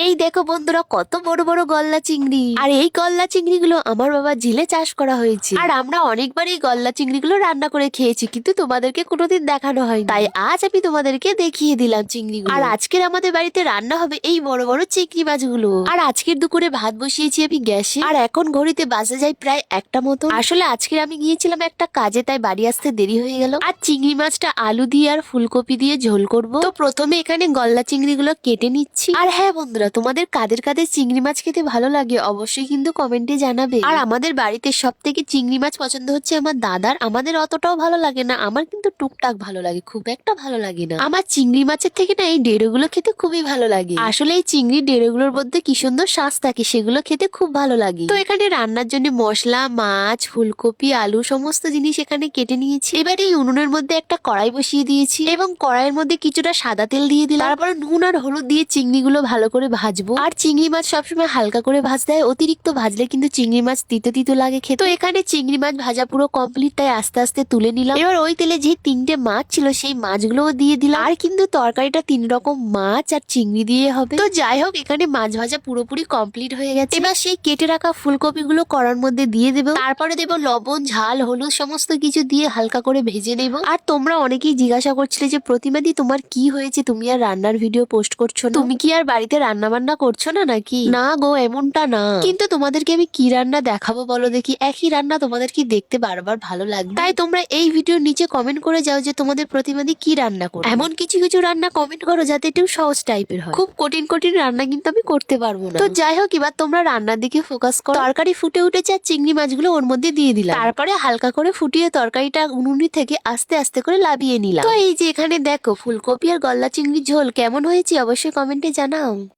এই দেখো বন্ধুরা, কত বড় বড় গলদা চিংড়ি। আর এই গলদা চিংড়ি গুলো আমার বাবা ঝিলে চাষ করা হয়েছে। আর আমরা অনেকবার এই গলদা চিংড়ি গুলো রান্না করে খেয়েছি, কিন্তু তোমাদেরকে কোনোদিন দেখানো হয়নি। তাই আজ আমি তোমাদেরকে দেখিয়ে দিলাম চিংড়ি গুলো। আর আজকের আমাদের বাড়িতে রান্না হবে এই বড় বড় চিংড়ি মাছগুলো। আর আজকের দুপুরে ভাত বসিয়েছি আমি গ্যাসে। আর এখন ঘড়িতে বাজে যায় প্রায় একটা মতো। আসলে আজকের আমি গিয়েছিলাম একটা কাজে, তাই বাড়ি আসতে দেরি হয়ে গেল। আর চিংড়ি মাছটা আলু দিয়ে আর ফুলকপি দিয়ে ঝোল করব। তো প্রথমে এখানে গলদা চিংড়ি গুলো কেটে নিচ্ছি। আর হ্যাঁ বন্ধুরা, তোমাদের কাদের কাদের চিংড়ি মাছ খেতে ভালো লাগে অবশ্যই কিন্তু কমেন্টে জানাবে। আর আমাদের বাড়িতে সব থেকে চিংড়ি মাছ পছন্দ হচ্ছে আমার দাদার। আমাদের অতটাও ভালো লাগে না, আমার কিন্তু টুকটাক ভালো লাগে, খুব একটা ভালো লাগে না। আমার চিংড়ি মাছের থেকে না এই ডেড়োগুলো খেতে খুবই ভালো লাগে। আসলে এই চিংড়ি ডেড়োগুলোর মধ্যে কি সুন্দর শ্বাস থাকে, সেগুলো খেতে খুব ভালো লাগে। তো এখানে রান্নার জন্য মশলা, মাছ, ফুলকপি, আলু সমস্ত জিনিস এখানে কেটে নিয়েছি। এবার এই উনুনের মধ্যে একটা কড়াই বসিয়ে দিয়েছি এবং কড়াইয়ের মধ্যে কিছুটা সাদা তেল দিয়ে দিলাম। তারপর নুন আর হলুদ দিয়ে চিংড়িগুলো ভালো করে ভাজবো। আর চিংড়ি মাছ সবসময় হালকা করে ভাজতে হয়, অতিরিক্ত ভাজলে কিন্তু চিংড়ি মাছ তিতো তিতো লাগে খেতে। তো এখানে চিংড়ি মাছ ভাজা পুরো কমপ্লিট, তাই আস্তে আস্তে তুলে নিলাম। এবার ওই তেলে যে 3টে মাছ ছিল সেই মাছগুলোও দিয়ে দিলাম। আর কিন্তু তরকারিটা 3 রকম মাছ আর চিংড়ি দিয়ে হবে। তো যাই হোক, এখানে মাছ ভাজা পুরোপুরি কমপ্লিট হয়ে গেছে। এবার সেই কেটে রাখা ফুলকপি গুলো কড়ার মধ্যে দিয়ে দেবো। তারপরে দেবো লবণ, ঝাল, হলুদ সমস্ত কিছু দিয়ে হালকা করে ভেজে নেব। আর তোমরা অনেকেই জিজ্ঞাসা করছিলে যে প্রতিমাদি তোমার কি হয়েছে, তুমি আর রান্নার ভিডিও পোস্ট করছো না, তুমি কি আর বাড়িতে রান্না বান্না করছো না নাকি? না গো, এমনটা না। কিন্তু তোমাদেরকে আমি কি রান্না দেখাবো বলো দেখি? একই রান্না তোমাদের কি দেখতে বারবার ভালো লাগবে? তাই তোমরা এই ভিডিওর নিচে কমেন্ট করে যাও যে তোমাদের প্রতিমাদি কি রান্না করো। এমন কিছু কিছু রান্না কমেন্ট করো যাতে একটু সহজ টাইপের হয়। খুব কঠিন কঠিন রান্না কিন্তু আমি করতে পারবো না। তো যাই হোক, এবার তোমরা রান্নার দিকে ফোকাস করো। তরকারি ফুটে উঠেছে আর চিংড়ি মাছগুলো ওর মধ্যে দিয়ে দিলাম। তারপরে হালকা করে ফুটিয়ে তরকারিটা উনুনি থেকে আস্তে আস্তে করে লাভিয়ে নিলাম। তো এই যে এখানে দেখো ফুলকপি আর গলদা চিংড়ি ঝোল কেমন হয়েছে অবশ্যই কমেন্টে জানাও।